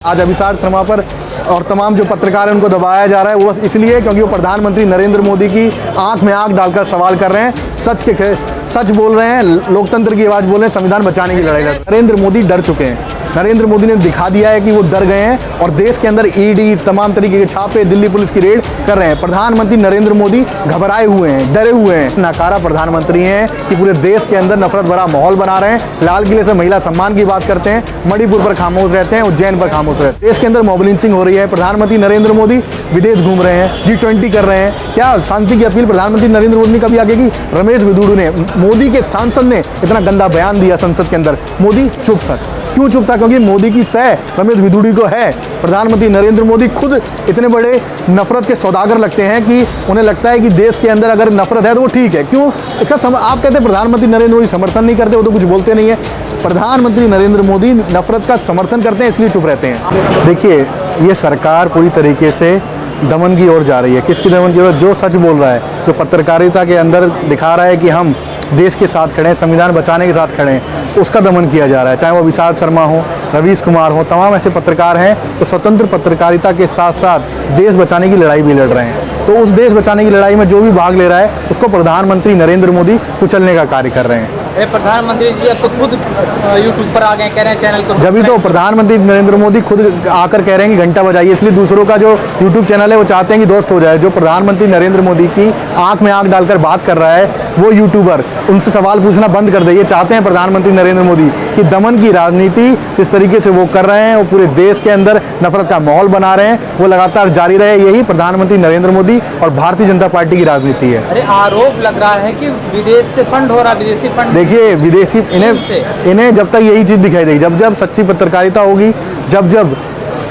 आज अभिसार शर्मा पर और तमाम जो पत्रकार हैं उनको दबाया जा रहा है, वो बस इसलिए क्योंकि वो प्रधानमंत्री नरेंद्र मोदी की आंख में आंख डालकर सवाल कर रहे हैं, सच बोल रहे हैं, लोकतंत्र की आवाज़ बोल रहे हैं, संविधान बचाने की लड़ाई लड़ रहे हैं। नरेंद्र मोदी डर चुके हैं। नरेंद्र मोदी ने दिखा दिया है कि वो डर गए हैं और देश के अंदर ईडी तमाम तरीके के छापे, दिल्ली पुलिस की रेड कर रहे हैं। प्रधानमंत्री नरेंद्र मोदी घबराए हुए हैं, डरे हुए हैं, नाकारा प्रधानमंत्री हैं कि पूरे देश के अंदर नफरत भरा माहौल बना रहे हैं। लाल किले से महिला सम्मान की बात करते हैं, मणिपुर पर खामोश रहते हैं, उज्जैन पर खामोश रहते हैं। देश के अंदर मॉब लिंचिंग हो रही है। प्रधानमंत्री नरेंद्र मोदी विदेश घूम रहे हैं, G20 कर रहे हैं। क्या शांति की अपील प्रधानमंत्री नरेंद्र मोदी ने कभी आगे की? रमेश विदुड़ू ने, मोदी के सांसद ने इतना गंदा बयान दिया संसद के अंदर, मोदी चुप था। क्यों चुप था? क्योंकि मोदी की सह रमेश विदुड़ी को है। प्रधानमंत्री नरेंद्र मोदी खुद इतने बड़े नफरत के सौदागर लगते हैं कि उन्हें लगता है कि देश के अंदर अगर नफरत है तो वो ठीक है। क्यों इसका आप कहते हैं प्रधानमंत्री नरेंद्र मोदी समर्थन नहीं करते, वो तो कुछ बोलते नहीं है। प्रधानमंत्री नरेंद्र मोदी नफरत का समर्थन करते हैं, इसलिए चुप रहते हैं। देखिए, ये सरकार पूरी तरीके से दमन की ओर जा रही है। किसकी दमन की ओर? जो सच बोल रहा है, जो पत्रकारिता के अंदर दिखा रहा है कि हम देश के साथ खड़े हैं, संविधान बचाने के साथ खड़े हैं, उसका दमन किया जा रहा है। चाहे वो अभिसार शर्मा हो, रवीश कुमार हो, तमाम ऐसे पत्रकार हैं तो स्वतंत्र पत्रकारिता के साथ साथ देश बचाने की लड़ाई भी लड़ रहे हैं। तो उस देश बचाने की लड़ाई में जो भी भाग ले रहा है उसको प्रधानमंत्री नरेंद्र मोदी कुचलने का कार्य कर रहे हैं। प्रधानमंत्री जी अब तो खुद यूट्यूब पर आ गए, कह रहे हैं चैनल को। जब भी तो प्रधानमंत्री नरेंद्र मोदी खुद आकर कह रहे हैं कि घंटा बजाइए, इसलिए दूसरों का जो यूट्यूब चैनल है वो चाहते हैं कि दोस्त हो जाए। जो प्रधानमंत्री नरेंद्र मोदी की आंख में आंख डालकर बात कर रहा है वो यूट्यूबर, उनसे सवाल पूछना बंद कर दे। ये चाहते हैं प्रधानमंत्री नरेंद्र मोदी कि दमन की राजनीति जिस तरीके से वो कर रहे हैं, वो पूरे देश के अंदर नफरत का माहौल बना रहे हैं, वो लगातार जारी रहे। यही प्रधानमंत्री नरेंद्र मोदी और भारतीय जनता पार्टी की राजनीति है। अरे आरोप लग रहा है कि विदेश से फंड हो रहा है, विदेशी फंड। देखिए, विदेशी इन्हें जब तक यही चीज़ दिखाई देगी, जब सच्ची पत्रकारिता होगी, जब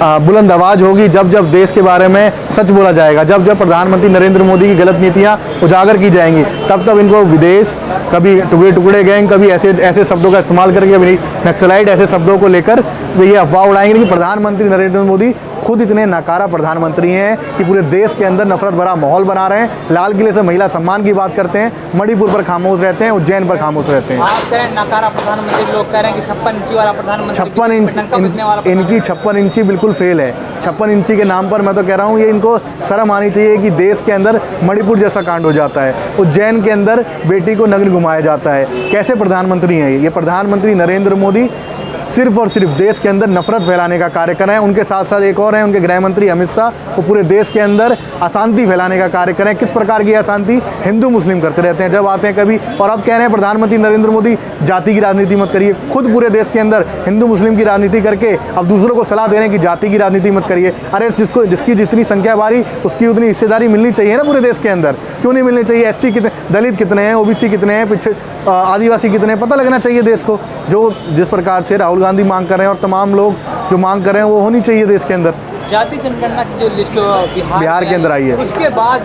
बुलंद आवाज़ होगी, जब देश के बारे में सच बोला जाएगा, जब प्रधानमंत्री नरेंद्र मोदी की गलत नीतियां उजागर की जाएंगी, तब इनको विदेश, कभी टुकड़े गैंग, कभी ऐसे शब्दों का इस्तेमाल करके, कभी नक्सलाइट, ऐसे शब्दों को लेकर वे ये अफवाह उड़ाएंगे कि प्रधानमंत्री नरेंद्र मोदी खुद इतने नाकारा प्रधानमंत्री हैं कि पूरे देश के अंदर नफरत भरा माहौल बना रहे हैं। लाल किले से महिला सम्मान की बात करते हैं, मणिपुर पर खामोश रहते हैं, उज्जैन पर खामोश रहते हैं। आप कह रहे हैं नाकारा प्रधानमंत्री, लोग कह रहे हैं कि 56 इंची वाला प्रधानमंत्री, 56 इंच इनकी 56 इंची बिल्कुल फेल है। 56 इंची के नाम पर मैं तो कह रहा हूँ, ये इनको शर्म आनी चाहिए कि देश के अंदर मणिपुर जैसा कांड हो जाता है, उज्जैन के अंदर बेटी को नग्न घुमाया जाता है। कैसे प्रधानमंत्री हैं ये? प्रधानमंत्री नरेंद्र मोदी सिर्फ और सिर्फ देश के अंदर नफरत फैलाने का कार्य कर रहे हैं। उनके साथ साथ एक और हैं, उनके गृह मंत्री अमित शाह, वो पूरे देश के अंदर अशांति फैलाने का कार्य कर रहे हैं। किस प्रकार की अशांति? हिंदू मुस्लिम करते रहते हैं जब आते हैं कभी, और अब कह रहे हैं प्रधानमंत्री नरेंद्र मोदी जाति की राजनीति मत करिए। खुद पूरे देश के अंदर हिंदू मुस्लिम की राजनीति करके अब दूसरों को सलाह दे रहे हैं कि जाति की राजनीति मत करिए। अरे जिसकी जितनी संख्या बारी उसकी उतनी हिस्सेदारी मिलनी चाहिए ना पूरे देश के अंदर। क्यों नहीं मिलनी चाहिए? SC कितने, दलित कितने हैं, OBC कितने हैं, आदिवासी कितने हैं, पता लगना चाहिए देश को। जिस प्रकार से राहुल गांधी मांग कर रहे हैं और तमाम लोग जो मांग कर रहे हैं वो होनी चाहिए देश के अंदर। जाति जनगणना की जो लिस्ट बिहार के अंदर आई है, उसके बाद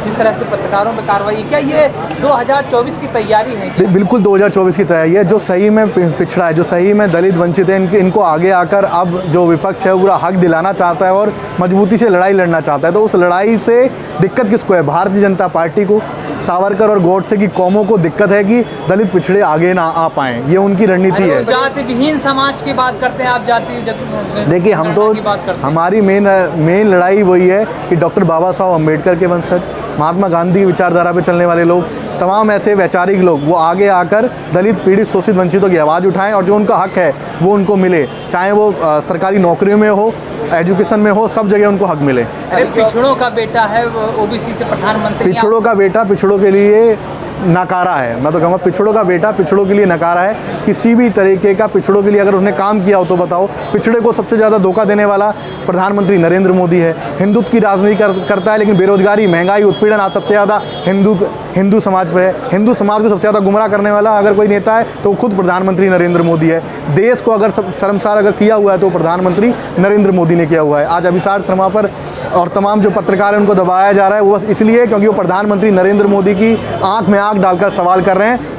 जिस तरह से पत्रकारों पर कार्रवाई, क्या ये 2024 की तैयारी है? बिल्कुल 2024 की तैयारी है। जो सही में पिछड़ा है, जो सही में दलित वंचित है, इनको आगे आकर अब जो विपक्ष है पूरा हक दिलाना चाहता है और मजबूती से लड़ाई लड़ना चाहता है। तो उस लड़ाई से दिक्कत किसको है? भारतीय जनता पार्टी को, सावरकर और गोडसे की कौमों को दिक्कत है कि दलित पिछड़े आगे ना आ पाएँ। ये उनकी रणनीति है। जाति विहीन समाज की बात करते हैं आप, जाति। देखिए, हम तो हमारी मेन लड़ाई वही है कि डॉक्टर बाबा साहब अम्बेडकर के वंशज, महात्मा गांधी की विचारधारा पे चलने वाले लोग, तमाम ऐसे वैचारिक लोग वो आगे आकर दलित, पीड़ित, शोषित, वंचितों की आवाज़ उठाएं और जो उनका हक है वो उनको मिले। चाहे वो सरकारी नौकरियों में हो, एजुकेशन में हो, सब जगह उनको हक मिले। अरे पिछड़ों का बेटा है, OBC से प्रधानमंत्री। पिछड़ों का बेटा पिछड़ों के लिए नकारा है। मैं तो कहूँगा पिछड़ों का बेटा पिछड़ों के लिए नकारा है। किसी भी तरीके का पिछड़ों के लिए अगर उसने काम किया हो तो बताओ। पिछड़े को सबसे ज़्यादा धोखा देने वाला प्रधानमंत्री नरेंद्र मोदी है। हिंदुत्व की राजनीति करता है, लेकिन बेरोजगारी, महंगाई, उत्पीड़न आज सबसे ज़्यादा हिंदू समाज पे है। हिंदू समाज को सबसे ज़्यादा गुमराह करने वाला अगर कोई नेता है तो खुद प्रधानमंत्री नरेंद्र मोदी है। देश को अगर शर्मसार अगर किया हुआ है तो प्रधानमंत्री नरेंद्र मोदी ने किया हुआ है। आज अभिसार शर्मा पर और तमाम जो पत्रकार हैं उनको दबाया जा रहा है, वो बस इसलिए क्योंकि वो प्रधानमंत्री नरेंद्र मोदी की आंख में आंख डालकर सवाल कर रहे हैं,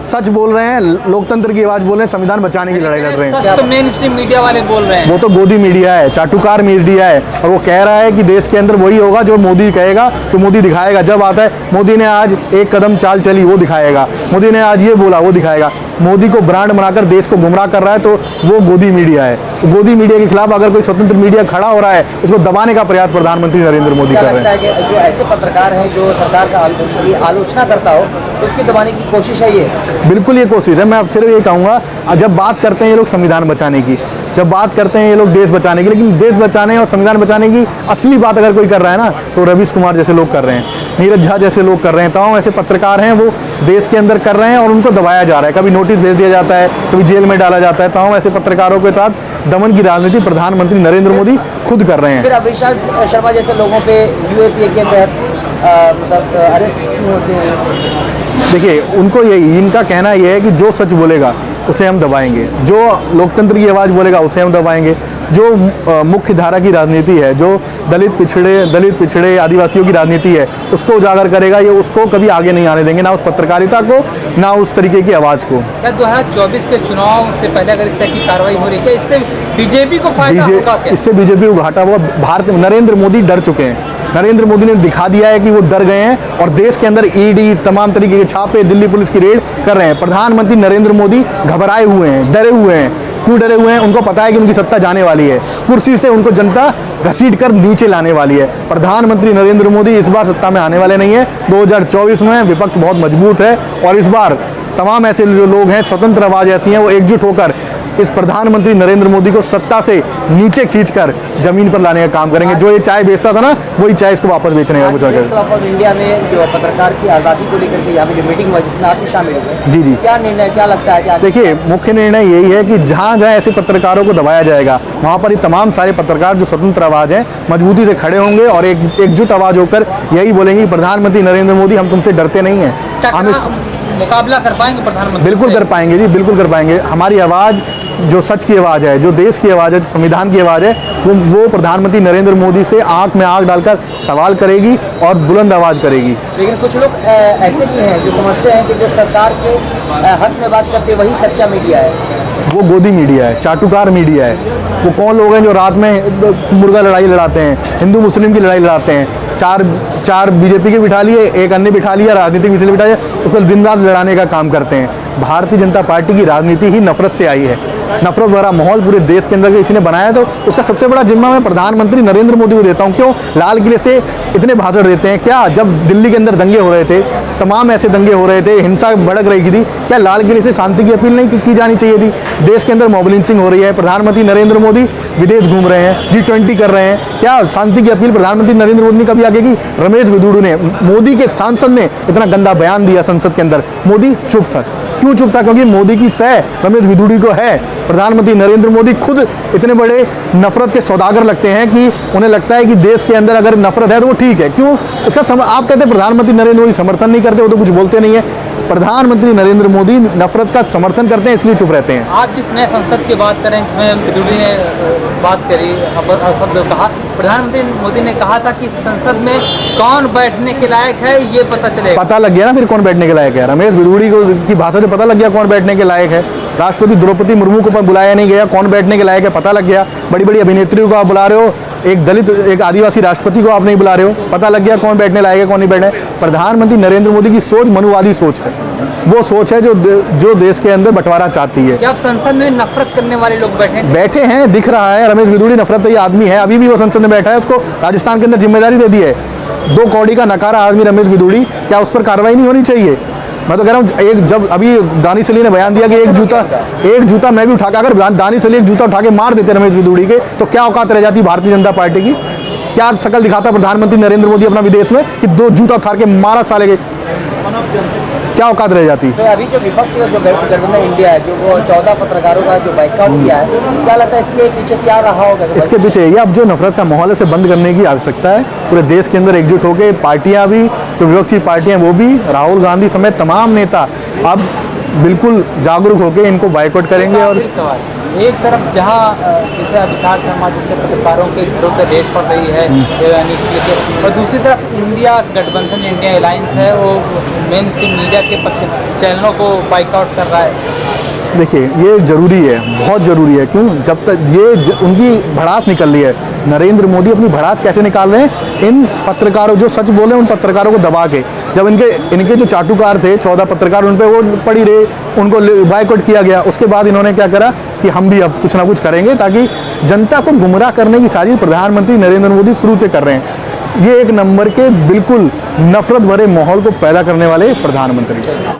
सच बोल रहे हैं, लोकतंत्र की आवाज़ बोल रहे हैं, संविधान बचाने की लड़ाई लड़ रहे हैं। तो मेन स्ट्रीम मीडिया वाले बोल रहे हैं, वो तो गोदी मीडिया है, चाटुकार मीडिया है, और वो कह रहा है कि देश के अंदर वही होगा जो मोदी कहेगा तो मोदी दिखाएगा। जब आता है मोदी ने आज एक कदम चाल चली वो दिखाएगा, मोदी ने आज ये बोला वो दिखाएगा। मोदी को ब्रांड बनाकर देश को गुमराह कर रहा है, तो वो गोदी मीडिया है। गोदी मीडिया के खिलाफ अगर कोई स्वतंत्र मीडिया खड़ा हो रहा है, उसको दबाने का प्रयास प्रधानमंत्री नरेंद्र मोदी क्या कर रहे लगता हैं। है कि जो ऐसे पत्रकार हैं जो सरकार का आलोचना करता हो, तो उसकी दबाने की कोशिश है ये? बिल्कुल ये कोशिश है। मैं फिर ये कहूँगा, जब बात करते हैं ये लोग संविधान बचाने की, जब बात करते हैं ये लोग देश बचाने की, लेकिन देश बचाने और संविधान बचाने की असली बात अगर कोई कर रहा है ना, तो रवीश कुमार जैसे लोग कर रहे हैं, नीरज झा जैसे लोग कर रहे हैं, तमाम ऐसे पत्रकार हैं वो देश के अंदर कर रहे हैं और उनको दबाया जा रहा है। कभी नोटिस भेज दिया जाता है, कभी जेल में डाला जाता है। तमाम ऐसे पत्रकारों के साथ दमन की राजनीति प्रधानमंत्री नरेंद्र मोदी खुद कर रहे हैं। फिर अभिषेक शर्मा जैसे लोगों पे यूएपीए के तहत मतलब अरेस्ट क्यों होते हैं? देखिए, उनको यही, इनका कहना यह है कि जो सच बोलेगा उसे हम दबाएंगे, जो लोकतंत्र की आवाज़ बोलेगा उसे हम दबाएंगे, जो मुख्य धारा की राजनीति है, जो दलित पिछड़े आदिवासियों की राजनीति है, उसको उजागर करेगा, ये उसको कभी आगे नहीं आने देंगे, ना उस पत्रकारिता को, ना उस तरीके की आवाज़ को। क्या 2024 के चुनाव से पहले अगर इस तरह की कार्रवाई हो रही है, क्या इससे बीजेपी को फायदा होगा क्या? इससे बीजेपी को घाटा होगा। भारत नरेंद्र मोदी डर चुके हैं। नरेंद्र मोदी ने दिखा दिया है कि वो डर गए हैं और देश के अंदर ईडी तमाम तरीके के छापे, दिल्ली पुलिस की रेड कर रहे हैं। प्रधानमंत्री नरेंद्र मोदी घबराए हुए हैं, डरे हुए हैं। क्यों डरे हुए हैं? उनको पता है कि उनकी सत्ता जाने वाली है, कुर्सी से उनको जनता घसीट कर नीचे लाने वाली है। प्रधानमंत्री नरेंद्र मोदी इस बार सत्ता में आने वाले नहीं है। 2024 में विपक्ष बहुत मजबूत है और इस बार तमाम ऐसे जो लोग हैं, स्वतंत्र आवाज़ ऐसी हैं, वो एकजुट होकर इस प्रधानमंत्री नरेंद्र मोदी को सत्ता से नीचे खींचकर जमीन पर लाने का काम करेंगे। जो ये चाय बेचता था ना, वही चाय इसको वापस बेचने का कुछ प्रेस क्लब ऑफ इंडिया में जो पत्रकार की आज़ादी को लेकर के यहाँ पे जो मीटिंग हुआ जिसमें आप भी शामिल हुए, जी। क्या निर्णय, क्या लगता है? क्या देखिए, मुख्य निर्णय यही है कि जहाँ जहाँ ऐसे पत्रकारों को दबाया जाएगा, वहाँ पर ये तमाम सारे पत्रकार जो स्वतंत्र आवाज़ हैं मजबूती से खड़े होंगे और एकजुट आवाज़ होकर यही बोलेंगे, प्रधानमंत्री नरेंद्र मोदी हम तुमसे डरते नहीं हैं, हम इस मुकाबला कर पाएंगे प्रधानमंत्री? बिल्कुल कर पाएंगे जी, बिल्कुल कर पाएंगे। हमारी आवाज़ जो सच की आवाज़ है, जो देश की आवाज़ है, जो संविधान की आवाज़ है, वो प्रधानमंत्री नरेंद्र मोदी से आंख में आंख डालकर सवाल करेगी और बुलंद आवाज़ करेगी। लेकिन कुछ लोग ऐसे भी हैं जो समझते हैं कि जो सरकार के हक में बात करते हैं वही सच्चा मीडिया है। वो गोदी मीडिया है, चाटुकार मीडिया है। वो कौन लोग हैं जो रात में मुर्गा लड़ाई लड़ाते हैं, हिंदू मुस्लिम की लड़ाई लड़ाते हैं, चार बीजेपी के बिठा लिए, एक अन्य बिठा लिया, राजनीतिक विषय बिठा लिया, उसको दिन रात लड़ाने का काम करते हैं। भारतीय जनता पार्टी की राजनीति ही नफरत से आई है। नफरत भरा माहौल पूरे देश के अंदर किसी ने बनाया, तो उसका सबसे बड़ा जिम्मा मैं प्रधानमंत्री नरेंद्र मोदी को देता हूँ। क्यों? लाल किले से इतने भाषण देते हैं। क्या जब दिल्ली के अंदर दंगे हो रहे थे, तमाम ऐसे दंगे हो रहे थे, हिंसा भड़क रही थी, क्या लाल किले से शांति की अपील नहीं की जानी चाहिए थी? देश के अंदर मॉब लिंचिंग हो रही है, प्रधानमंत्री नरेंद्र मोदी विदेश घूम रहे हैं, G20 कर रहे हैं, क्या शांति की अपील प्रधानमंत्री नरेंद्र मोदी ने कभी आगे की? रमेश विदुड़ू ने, मोदी के सांसद ने इतना गंदा बयान दिया संसद के अंदर, मोदी चुप था। क्यों चुप था? क्योंकि मोदी की सह रमेश विदुड़ी को है। प्रधानमंत्री नरेंद्र मोदी खुद इतने बड़े नफरत के सौदागर लगते हैं कि उन्हें लगता है कि देश के अंदर अगर नफरत है तो वो ठीक है। क्यों? इसका आप कहते हैं प्रधानमंत्री नरेंद्र मोदी समर्थन नहीं करते, वो तो कुछ बोलते नहीं है। प्रधानमंत्री नरेंद्र मोदी नफरत का समर्थन करते हैं, इसलिए चुप रहते हैं। आप जिस नए संसद की बात करें, जिसमें विदुड़ी ने बात करी, शब्द कहा, प्रधानमंत्री मोदी ने कहा था कि संसद में कौन बैठने के लायक है ये पता चलेगा। पता लग गया ना फिर कौन बैठने के लायक है। रमेश विदुड़ी को की भाषा से पता लग गया कौन बैठने के लायक है। राष्ट्रपति द्रौपदी मुर्मू को बुलाया नहीं गया, कौन बैठने के लायक है पता लग गया। बड़ी बड़ी अभिनेत्रियों को आप बुला रहे हो, एक दलित, एक आदिवासी राष्ट्रपति को आप नहीं बुला रहे हो, पता लग गया कौन बैठने लायक है, कौन नहीं बैठने। प्रधानमंत्री नरेंद्र मोदी की सोच मनुवादी सोच है। वो सोच है जो देश के अंदर बंटवारा चाहती है। क्या अब संसद में नफरत करने वाले लोग बैठे हैं? दिख रहा है। रमेश विदुड़ी नफरत ये आदमी है, अभी भी वो संसद में बैठा है, उसको राजस्थान के अंदर जिम्मेदारी दे दी है। 2 कौड़ी का नकारा आदमी रमेश विदुड़ी, क्या उस पर कार्रवाई नहीं होनी चाहिए? मैं तो कह रहा हूँ, एक जब अभी दानिश अली ने बयान दिया कि एक जूता मैं भी उठा के, अगर दानिश अली एक जूता उठा के मार देते रमेश विदुड़ी के, तो क्या औकात रह जाती भारतीय जनता पार्टी की? क्या शकल दिखाता प्रधानमंत्री नरेंद्र मोदी अपना विदेश में कि 2 जूता उठा के मारा साले के? क्या औकात रह जाती? तो अभी जो विपक्ष का जो गठबंधन इंडिया है, जो वो 14 पत्रकारों का जो बाइकआउट किया है, क्या लगता है इसके पीछे क्या रहा होगा? इसके पीछे ये अब जो नफरत का माहौल है उसे बंद करने की आवश्यकता है। पूरे देश के अंदर एकजुट होकर पार्टियां भी, जो विपक्षी पार्टियां वो भी, राहुल गांधी समेत तमाम नेता अब बिल्कुल जागरूक होकर इनको बाइकआउट करेंगे। और एक तरफ जहां जैसे अभिषेक शर्मा जैसे पत्रकारों के घरों पर रेड पड़ रही है और दूसरी तरफ इंडिया गठबंधन, इंडिया अलायंस है, वो मेन स्ट्रीम मीडिया के चैनलों को बाइकआउट कर रहा है। देखिए ये ज़रूरी है, बहुत ज़रूरी है। क्यों? जब तक उनकी भड़ास निकल रही है। नरेंद्र मोदी अपनी भड़ास कैसे निकाल रहे हैं? इन पत्रकारों जो सच बोले उन पत्रकारों को दबा के। जब इनके जो चाटुकार थे 14 पत्रकार, उन पे वो पड़ी रहे, उनको बायकॉट किया गया। उसके बाद इन्होंने क्या करा कि हम भी अब कुछ ना कुछ करेंगे, ताकि जनता को गुमराह करने की साजिश प्रधानमंत्री नरेंद्र मोदी शुरू से कर रहे हैं। ये एक नंबर के बिल्कुल नफरत भरे माहौल को पैदा करने वाले प्रधानमंत्री हैं।